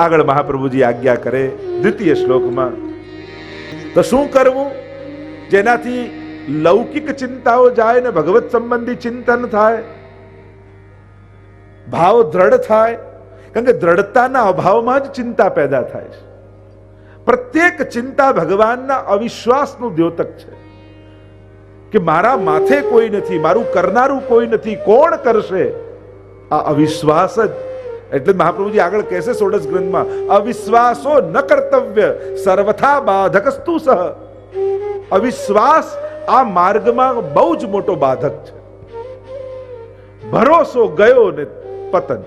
આગળ મહાપ્રભુજી આજ્ઞા કરે દ્વિતીય શ્લોકમાં. તો શું કરવું જેનાથી લૌકિક ચિંતાઓ જાય ને ભગવત સંબંધી ચિંતન થાય, ભાવ દ્રઢ થાય? કારણ કે દ્રઢતાના અભાવમાં જ ચિંતા પેદા થાય છે. પ્રત્યેક ચિંતા ભગવાનના અવિશ્વાસનું દ્યોતક છે કે મારા માથે કોઈ નથી, મારું કરનારું કોઈ નથી, કોણ કરશે? આ અવિશ્વાસ જ. એટલે મહાપ્રભુજી આગળ કહેશે ષોડશ ગ્રંથમાં, અવિશ્વાસો ન કર્તવ્ય સર્વથા બાધકસ્તુ સહ. અવિશ્વાસ આ માર્ગમાં બહુ જ મોટો બાધક છે. ભરોસો ગયો ને પતન.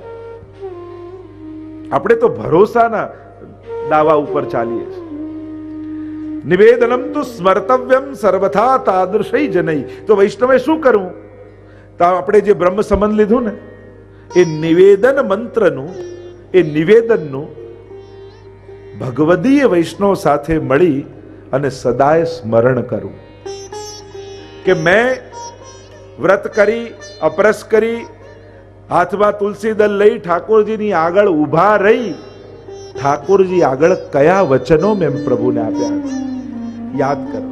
આપણે તો ભરોસાના દાવા ઉપર ચાલીએ છીએ. નિવેદનમ તો સ્મર્તવ્યમ સર્વથા તાદૃશૈ જનૈ. તો વૈષ્ણવે શું કરવું? તો આપણે જે બ્રહ્મ સંબંધ લીધું ને, એ નિવેદન મંત્રનું, એ નિવેદનનું ભગવદીય વૈષ્ણવ સાથે મળી અને સદાય સ્મરણ કરવું કે મેં વ્રત કરી, અપરસ કરી, હાથમાં તુલસી દળ લઈ ઠાકોરજીની આગળ ઊભા રહી, ઠાકોરજી આગળ કયા વચનો મેં પ્રભુને આપ્યા યાદ કરો.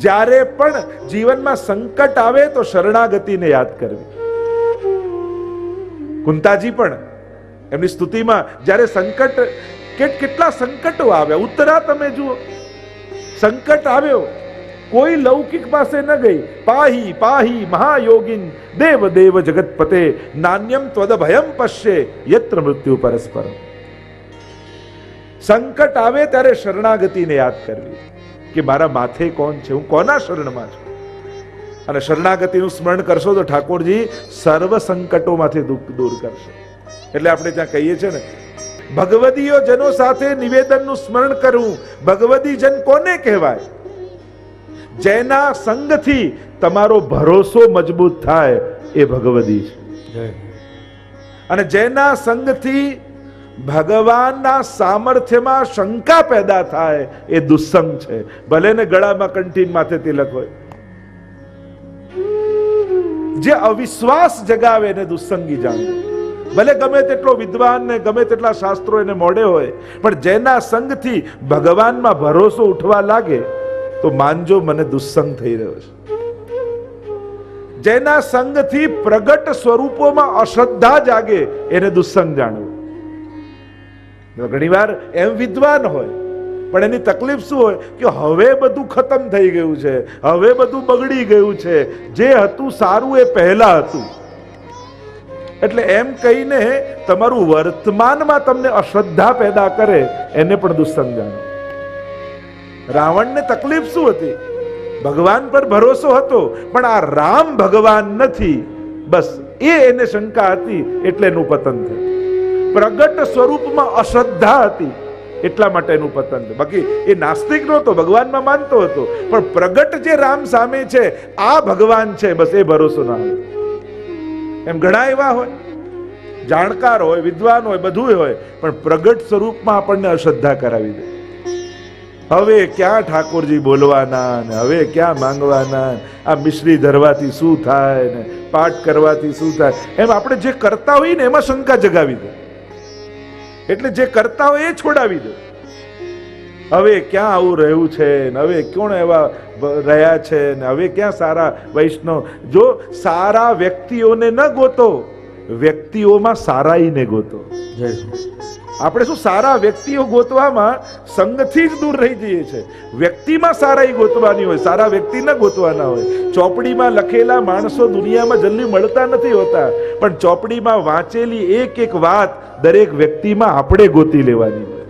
જ્યારે પણ જીવનમાં સંકટ આવે તો શરણાગતિને યાદ કરવી. કુંતાજી પણ એમની સ્તુતિમાં જ્યારે સંકટ, કેટલા સંકટો આવ્યા, ઉત્તરા તમે જુઓ, સંકટ આવ્યો, કોઈ લૌકિક પાસે ન ગઈ. પાહી પાહી મહાયોગીન દેવ દેવ જગતપતે નાન્યમ ત્વદ ભયમ પશ્યે યત્ર મૃત્યુ પરસ્પર. સંકટ આવે ત્યારે શરણાગતિને યાદ કરવી કે મારા માથે કોણ છે, હું કોના શરણમાં છું. અને શરણાગતિનું સ્મરણ કરશો તો ઠાકોરજી સર્વ સંકટોમાંથી દુઃખ દૂર કરશે. એટલે આપણે ત્યાં કહીએ છીએ ને, ભગવદીય જનો સાથે નિવેદનનું સ્મરણ કરવું. ભગવદી જન કોને કહેવાય? જેના સંગથી તમારો ભરોસો મજબૂત થાય એ ભગવદી છે. અને જેના સંગથી ભગવાનના સામર્થ્યમાં શંકા પેદા થાય એ દુસ્સંગ છે. ભલે ને ગળામાં કંઠી માથે તિલક હોય. જે અવિશ્વાસ જગાવે એને દુસ્સંગી જાણો. ભલે ગમે તેટલો વિદ્વાન ને ગમે તેટલા શાસ્ત્રો એને મોડે હોય, પણ જેના સંગથી ભગવાનમાં ભરોસો ઉઠવા લાગે તો માનજો મને દુસ્સંગ થઈ રહ્યો છે. જેના સંગથી પ્રગટ સ્વરૂપોમાં અશ્રદ્ધા જાગે એને દુસ્સંગ જાણવું. ઘણી વાર એમ વિદ્વાન હોય પણ એની તકલીફ શું હોય કે હવે બધું ખતમ થઈ ગયું છે, હવે બધું બગડી ગયું છે, જે હતું સારું એ પહેલા હતું. એટલે એમ કહીને તમારું વર્તમાનમાં તમને અશ્રદ્ધા પેદા કરે એને પણ દુસ્સંગ જાણો. રાવણને તકલીફ શું હતી? ભગવાન પર ભરોસો હતો પણ આ રામ ભગવાન નથી, બસ એ એને શંકા હતી એટલે એનું પતન થયું. પ્રગટ સ્વરૂપમાં અશ્રદ્ધા હતી એટલા માટે એનું પતન થયું. બાકી એ નાસ્તિક નહોતો, ભગવાનમાં માનતો હતો, પણ પ્રગટ જે રામ સામે છે આ ભગવાન છે, બસ એ ભરોસો ના આવે. એમ ઘણા એવા હોય, જાણકાર હોય, વિદ્વાન હોય, બધું હોય, પણ પ્રગટ સ્વરૂપમાં આપણને અશ્રદ્ધા કરાવી દે. હવે ક્યાં ઠાકોરજી બોલવાના ને હવે ક્યાં માંગવાના, આ મિશ્રી ધરવાથી શું થાય ને પાઠ કરવાથી શું થાય, એમ આપણે જે કરતા હોઈએ ને એમાં શંકા જગાવી દે. એટલે જે કરતા હોય એ છોડાવી દે. હવે ક્યાં આવું રહ્યું છે ને હવે કોણ એવા રહ્યા છે ને હવે ક્યાં સારા વૈષ્ણવ. જો સારા વ્યક્તિઓને ન ગોતો, વ્યક્તિઓમાં સારાઈને ગોતો. આપણે શું સારા વ્યક્તિઓ ગોતવામાં સંગથી જ દૂર રહી જઈએ છીએ. વ્યક્તિમાં સારાઈ ગોતવાની હોય, સારા વ્યક્તિ ન ગોતવાના હોય. ચોપડીમાં લખેલા માણસો દુનિયામાં જલ્દી મળતા નથી હોતા, પણ ચોપડીમાં વાંચેલી એક એક વાત દરેક વ્યક્તિમાં આપણે ગોતી લેવાની હોય.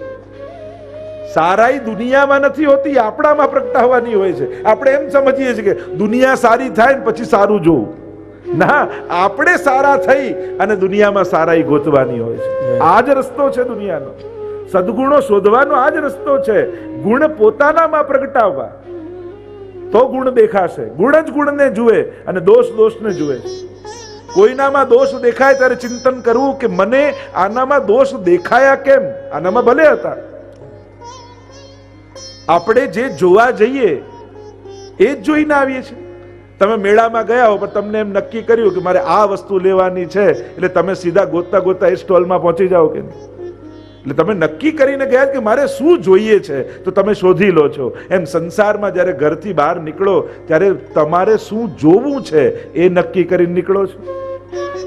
સારાઈ દુનિયામાં નથી હોતી, આપણામાં પ્રગટાવવાની હોય છે. આપણે એમ સમજીએ છીએ કે દુનિયા સારી થાય ને પછી સારું જોવું. ના, આપણે સારા થઈ અને દુનિયામાં સારાઈ ગોતવાની હોય છે. આ જ રસ્તો છે દુનિયાનો. સદગુણો શોધવાનો આ જ રસ્તો છે. ગુણ પોતાનામાં પ્રગટાવવા તો ગુણ દેખાશે. ગુણ જ ગુણને જુએ અને દોષ દોષને જુએ. કોઈનામાં દોષ દેખાય ત્યારે ચિંતન કરવું કે મને આનામાં દોષ દેખાયા કેમ? આનામાં ભલે હતા. આપણે જે જોવા જઈએ એ જ જોઈને આવીએ છીએ. તમે મેળામાં ગયા હો પણ તમને એમ નક્કી કર્યું કે મારે આ વસ્તુ લેવાની છે, એટલે તમે સીધા ગોતતા ગોતતા એ સ્ટોલમાં પહોંચી જાઓ કે નહીં? એટલે તમે નક્કી કરીને ગયા કે મારે શું જોઈએ છે તો તમે શોધી લો છો. એમ સંસારમાં જ્યારે ઘરથી બહાર નીકળો ત્યારે તમારે શું જોવું છે એ નક્કી કરીને નીકળો છો.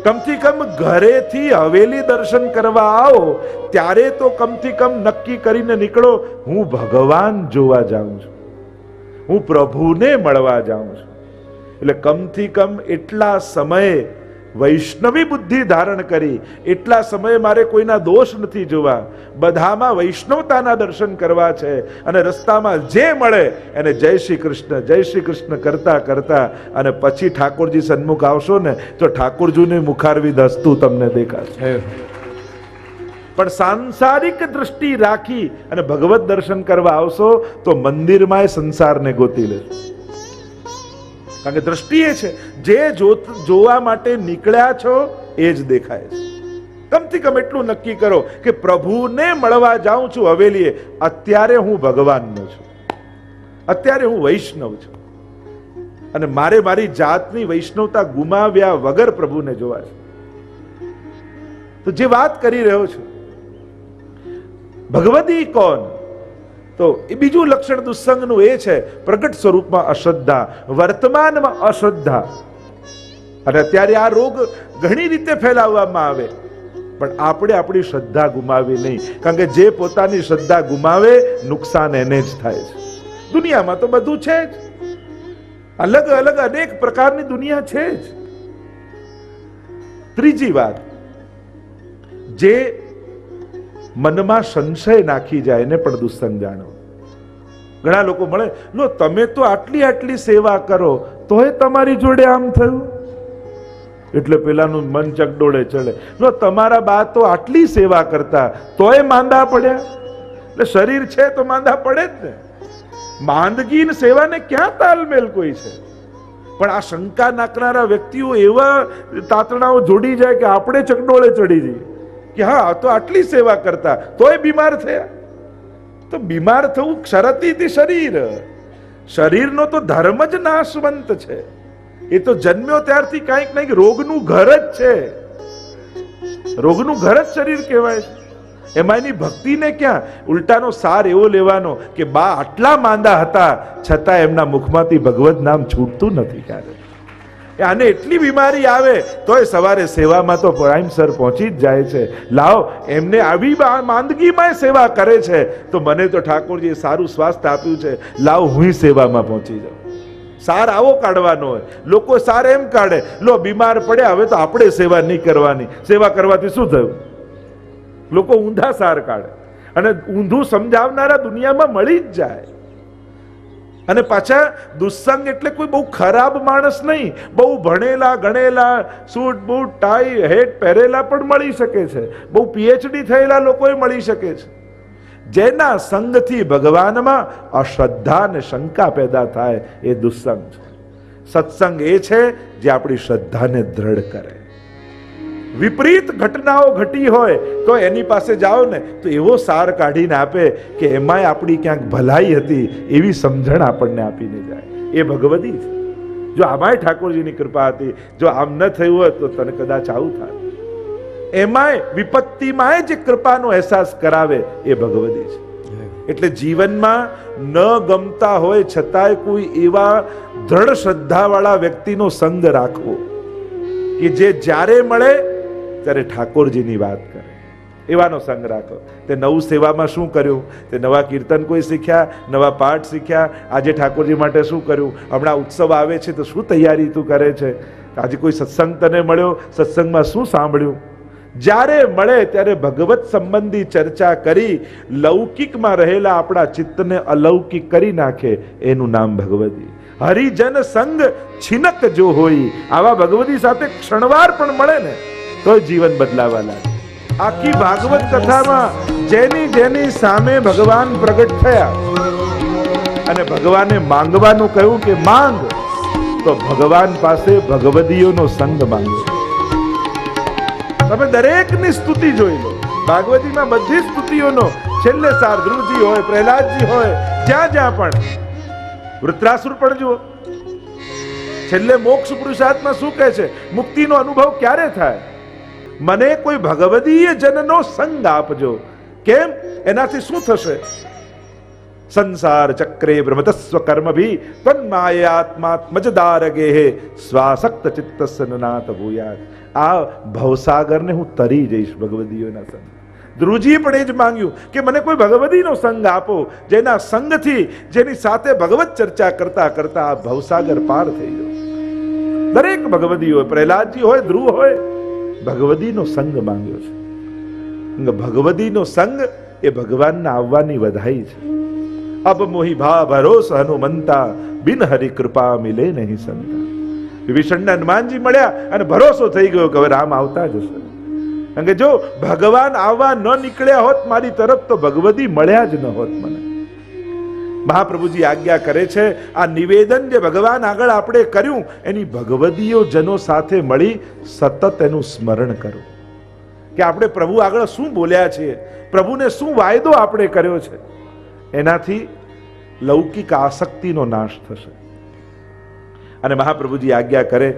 કમથી કમ ઘરેથી હવેલી દર્શન કરવા આવો ત્યારે તો કમથી કમ નક્કી કરીને નીકળો, હું ભગવાન જોવા જાઉં છું, હું પ્રભુને મળવા જાઉં છું. એટલે કમથી કમ એટલા સમયે વૈષ્ણવી બુદ્ધિ ધારણ કરી, એટલા સમયે મારે કોઈના દોષ નથી જોવા, બધામાં વૈષ્ણવતાના દર્શન કરવા છે. અને રસ્તામાં જે મળે એને જય શ્રી કૃષ્ણ કરતા કરતા અને પછી ઠાકોરજી સન્મુખ આવશો ને તો ઠાકોરજીને મુખારવિંદ હસતું તમને દેખાશે. પણ સાંસારિક દ્રષ્ટિ રાખી અને ભગવત દર્શન કરવા આવશો તો મંદિરમાં સંસારને ગોતી લેશો. કારણ કે દ્રષ્ટિ એ છે, જે જોવા માટે નીકળ્યા છો એ જ દેખાય છે. કમથી કમ એટલું નક્કી કરો કે પ્રભુને મળવા જાઉં છું હવેલીએ, અત્યારે હું ભગવાનનો છું, અત્યારે હું વૈષ્ણવ છું અને મારે મારી જાતની વૈષ્ણવતા ગુમાવ્યા વગર પ્રભુને જોવા છે. તો જે વાત કરી રહ્યો છું, ભગવદી કોણ, તો એ બીજું લક્ષણ દુસ્સંગનું એ છે, પ્રગટ સ્વરૂપમાં અશ્રદ્ધા, વર્તમાનમાં અશ્રદ્ધા. અને અત્યારે આ રોગ ઘણી રીતે ફેલાવવામાં આવે, પણ આપણે આપણી શ્રદ્ધા ગુમાવી નહીં. કારણ કે જે પોતાની શ્રદ્ધા ગુમાવે નુકસાન એને જ થાય છે. દુનિયામાં તો બધું છે જ, અલગ અલગ અનેક પ્રકારની દુનિયા છે જ. ત્રીજી વાત, જે મનમાં સંશય નાખી જાય એને પણ દુસ્સંગ જાણો. ઘણા લોકો મળે, લો તમે તો આટલી આટલી સેવા કરો તોય તમારી જોડે આમ થયું, એટલે પેલાનું મન ચકડોળે ચડે. લો તમારા બા તો આટલી સેવા કરતા તોય માંદા પડ્યા. એટલે શરીર છે તો માંદા પડે જ ને. માંદગી ને સેવાને ક્યાં તાલમેલ કોઈ છે? પણ આ શંકા નાખનારા વ્યક્તિઓ એવા તાતણાઓ જોડી જાય કે આપણે ચકડોળે ચડી જઈએ કે હા તો આટલી સેવા કરતા તોય બીમાર થયા. તો બીમાર થવું ક્ષરતીથી શરીર, શરીરનો તો ધર્મ જ નાશવંત છે. એ તો જન્મ્યો ત્યારથી કંઈક નહીં રોગનું ઘર જ છે, રોગનું ઘર જ શરીર કહેવાય છે. એમાં એની ભક્તિને ક્યાં? ઉલટાનો સાર એવો લેવાનો કે બા આટલા માંદા હતા છતાં એમના મુખમાંથી ભગવત નામ છૂટતું નથી ક્યારે. આને એટલી બીમારી આવે તોય સવારે સેવામાં તો ટાઈમસર પહોંચી જ જાય છે. લાવો એમને આવી માંદગીમાં સેવા કરે છે તો મને તો ઠાકોરજીએ સારું સ્વાસ્થ્ય આપ્યું છે, લાવો હું સેવામાં પહોંચી જાઉં. સાર આવો કાઢવાનો હોય. લોકો સાર એમ કાઢે, લો બીમાર પડ્યા હવે તો આપણે સેવા નહીં કરવાની, સેવા કરવાથી શું થયું? લોકો ઊંધા સાર કાઢે અને ઊંધું સમજાવનારા દુનિયામાં મળી જ જાય. અને પાછા દુસ્સંગ એટલે કોઈ બહુ ખરાબ માણસ નહીં, બહુ ભણેલા ગણેલા સૂટ બૂટ ટાઈ હેટ પહેરેલા પણ મળી શકે છે, બહુ પીએચડી થયેલા લોકો મળી શકે છે. જેના સંગથી ભગવાનમાં અશ્રદ્ધા ને શંકા પેદા થાય એ દુસ્સંગ છે. સત્સંગ એ છે જે આપણી શ્રદ્ધાને દ્રઢ કરે. વિપરીત ઘટનાઓ ઘટી હોય તો એની પાસે જાઓ ને તો એવો સાર કાઢીને આપે કે એમાંય આપણી ક્યાંક ભલાઈ હતી એવી સમજણ આપણને આપીને જાય. એ ભગવદી છે. જો આમાંય ઠાકોરજીની કૃપા હતી, જો આમ ન થયું હોય તો તને કદાચ આવું થાય. એમાંય વિપત્તિમાંય જે કૃપાનો અહેસાસ કરાવે એ ભગવદી છે. એટલે જીવનમાં ન ગમતા હોય છતાંય કોઈ એવા દ્રઢ શ્રદ્ધાવાળા વ્યક્તિનો સંગ રાખવો કે જે જ્યારે મળે ત્યારે ઠાકોરજીની વાત કરે, એવાનો સંગ રાખો. તે નવું સેવામાં શું કર્યું, તે નવા કીર્તન કોઈ શીખ્યા, નવા પાઠ શીખ્યા, આજે ઠાકોરજી માટે શું કર્યું, હમણાં ઉત્સવ આવે છે તો શું તૈયારી તું કરે છે, આજે કોઈ સત્સંગ તને મળ્યો, સત્સંગમાં શું સાંભળ્યું. જ્યારે મળે ત્યારે ભગવત સંબંધી ચર્ચા કરી લૌકિકમાં રહેલા આપણા ચિત્તને અલૌકિક કરી નાખે, એનું નામ ભગવદી. હરિજન સંગ છિનક જો હોય, આવા ભગવદી સાથે ક્ષણવાર પણ મળે ને તો જીવન બદલાવા લાગે. આખી ભાગવત કથામાં જેની જેની સામે ભગવાન પ્રગટ થયા અને ભગવાને માંગવાનું કહ્યું કે માંગ, તો ભગવાન પાસે ભગવદીઓનો સંગ માંગ્યો. તમે દરેકની સ્તુતિ જોઈ લો, ભાગવતીમાં બધી સ્તુતિઓનો છેલ્લે સાર ધ્રુવજી હોય, પ્રહલાદજી હોય, જ્યાં જ્યાં પણ, વૃત્રાસુર પણ જુઓ, છેલ્લે મોક્ષ પુરુષાર્થમાં શું કહે છે, મુક્તિનો અનુભવ ક્યારે થાય? મને કોઈ ભગવદીય જનનો સંગ આપજો. કેમ? એનાથી શું થશે? સંસાર ચક્રે ભ્રમતસ્વ કર્મ ભી તન્માયાત્માત્મજદારગે સ્વાસક્ત ચિત્તસ્ય નાથ ભૂયાત. આ ભવસાગરને હું તરી જઈશ ભગવદીઓના સંગ. ધ્રુવજીએ પણ એ જ માંગ્યું કે મને કોઈ ભગવદીનો સંગ આપો, જેના સંગથી, જેની સાથે ભગવત ચર્ચા કરતા કરતા આ ભવસાગર પાર થઈ ગયો. દરેક ભગવદી હોય, પ્રહલાદજી હોય, ધ્રુવ હોય, ભગવદીનો સંગ માંગ્યો છે. ભગવદીનો સંગ એ ભગવાનના આવવાની વધાઈ છે. અબ મોહી ભા ભરોસ હનુમંતા, બિન હરિ કૃપા મિલે નહીં સંતા. વિભીષણને હનુમાનજી મળ્યા અને ભરોસો થઈ ગયો કે હવે રામ આવતા જ હશે. કારણ કે જો ભગવાન આવવા ન નીકળ્યા હોત મારી તરફ તો ભગવદી મળ્યા જ ન હોત મને. મહાપ્રભુજી આજ્ઞા કરે છે, આ નિવેદન જે ભગવાન આગળ આપણે કર્યું એની ભગવદીઓ જનો સાથે મળી સતત એનું સ્મરણ કરો કે આપણે પ્રભુ આગળ શું બોલ્યા છીએ, પ્રભુને શું વાયદો આપણે કર્યો છે. એનાથી લૌકિક આસક્તિનો નાશ થશે. અને મહાપ્રભુજી આજ્ઞા કરે,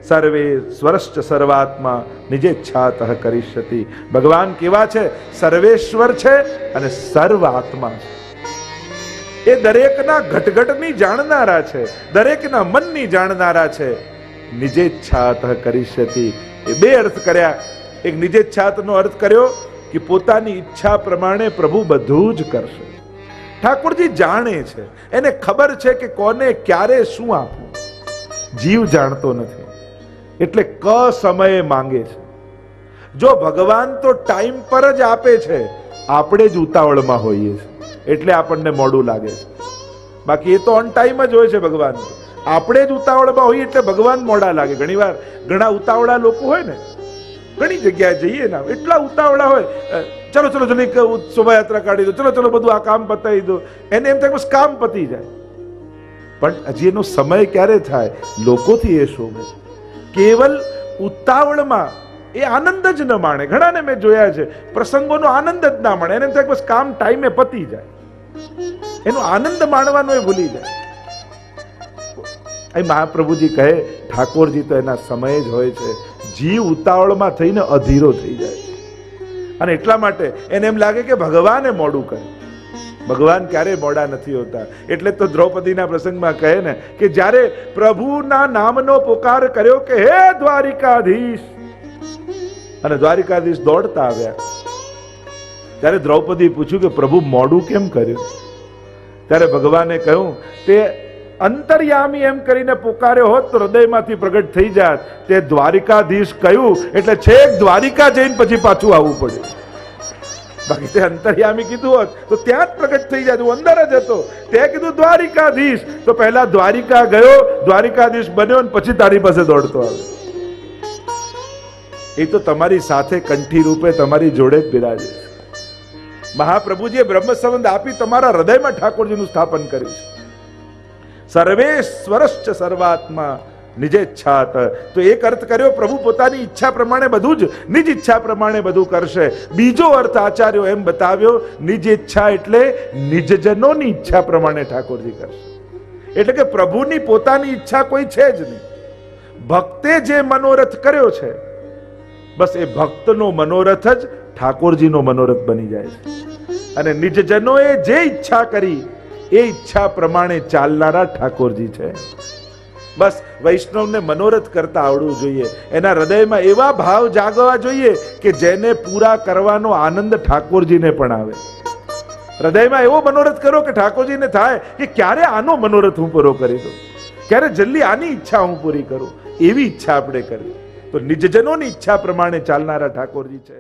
સર્વે સ્વરશ્ચ સર્વાત્મા નિજેચ્છાતઃ કરિષ્યતિ. ભગવાન કેવા છે? સર્વેશ્વર છે અને સર્વ આત્મા છે. એ દરેકના ઘટઘટની જાણનારા છે, દરેકના મનની જાણનારા છે. નિજેચ્છાતઃ કરિષ્યતિ એ બે અર્થ કર્યા. એક નિજેચ્છાતનો અર્થ કર્યો કે પોતાની ઈચ્છા પ્રમાણે પ્રભુ બધું જ કરશે. ઠાકોરજી જાણે છે, એને ખબર છે કે કોને ક્યારે શું આપવું. જીવ જાણતો નથી એટલે ક સમયે માંગે છે. જો ભગવાન તો ટાઈમ પર જ આપે છે, આપણે જ ઉતાવળમાં હોઈએ છીએ એટલે આપણને મોડું લાગે છે. બાકી એ તો ઓન ટાઈમ જ હોય છે ભગવાન. આપણે જ ઉતાવળમાં હોઈએ એટલે ભગવાન મોડા લાગે. ઘણીવાર ઘણા ઉતાવળા લોકો હોય ને, ઘણી જગ્યાએ જઈએ ને, એટલા ઉતાવળા હોય, ચલો ચલો ચલો શોભાયાત્રા કાઢી દો, ચલો ચલો બધું આ કામ પતાવી દો. એને એમ થાય બસ કામ પતી જાય. પણ હજી એનો સમય ક્યારે થાય? લોકોથી એ શોભે. કેવલ ઉતાવળમાં એ આનંદ જ ન માણે. ઘણાને મેં જોયા છે, પ્રસંગોનો આનંદ જ ના માણે. એને એમ થાય બસ કામ ટાઈમે પતી જાય, એનો આનંદ માણવાનો એ ભૂલી જાય. એ મહાપ્રભુજી કહે, ઠાકોરજી તો એના સમય જ હોય છે. જીવ ઉતાવળમાં થઈને અધીરો થઈ જાય છે અને એટલા માટે એને એમ લાગે કે ભગવાને મોડું કરે. ભગવાન ક્યારેય મોડા નથી હોતા. એટલે તો દ્રૌપદીના પ્રસંગમાં કહે ને કે જ્યારે પ્રભુના નામનો પોકાર કર્યો કે હે દ્વારિકાધીશ, અને દ્વારિકાધીશ દોડતા આવ્યા, ત્યારે દ્રૌપદી પૂછ્યું કે પ્રભુ મોડું કેમ કર્યું? ત્યારે ભગવાને કહ્યું, તે અંતર્યામી એમ કરીને પોકાર્યો હોત તો હૃદયમાંથી પ્રગટ થઈ જાત. તે દ્વારિકાધીશ કહ્યું એટલે છેક દ્વારિકા જઈને પછી પાછું આવવું પડ્યું. બાકી તે અંતર્યામી કીધું હોત તો ત્યાં જ પ્રગટ થઈ જાય. હું અંદર જ હતો, તે કીધું દ્વારિકાધીશ તો પહેલા દ્વારિકા ગયો, દ્વારિકાધીશ બન્યો અને પછી તારી પાસે દોડતો આવ્યો. એ તો તમારી સાથે કંઠી રૂપે તમારી જોડે જ બિરાજે. મહાપ્રભુજીએ બ્રહ્મ સંબંધ આપી તમારા હૃદયમાં ઠાકોરજીનું સ્થાપન કર્યું છે. સર્વેશ્વરશ્ચ સર્વાત્મા નિજેચ્છાત. તો એક અર્થ કર્યો, પ્રભુ પોતાની ઈચ્છા પ્રમાણે બધું જ નિજ ઈચ્છા પ્રમાણે બધું કરશે. બીજો અર્થ આચાર્યો એમ બતાવ્યો, નિજ ઈચ્છા એટલે નિજજનોની ઈચ્છા પ્રમાણે ઠાકોરજી કરશે. એટલે કે પ્રભુની પોતાની ઈચ્છા કોઈ છે જ નહીં. ભક્તે જે મનોરથ કર્યો છે, બસ એ ભક્તનો મનોરથ જ ઠાકોરજીનો મનોરથ બની જાય છે. અને નિજજનોએ જે ઈચ્છા કરી એ ઈચ્છા પ્રમાણે ચાલનારા ઠાકોરજી છે. બસ વૈષ્ણવને મનોરથ કરતા આવડવું જોઈએ. એના હૃદયમાં એવા ભાવ જાગવા જોઈએ કે જેને પૂરા કરવાનો આનંદ ઠાકોરજીને પણ આવે. હૃદયમાં એવો મનોરથ કરો કે ઠાકોરજીને થાય કે ક્યારે આનો મનોરથ હું પૂરો કરી દઉં, ક્યારે જલ્દી આની ઈચ્છા હું પૂરી કરું. એવી ઈચ્છા આપણે કરવી. તો નિજજનોની ઈચ્છા પ્રમાણે ચાલનારા ઠાકોરજી છે.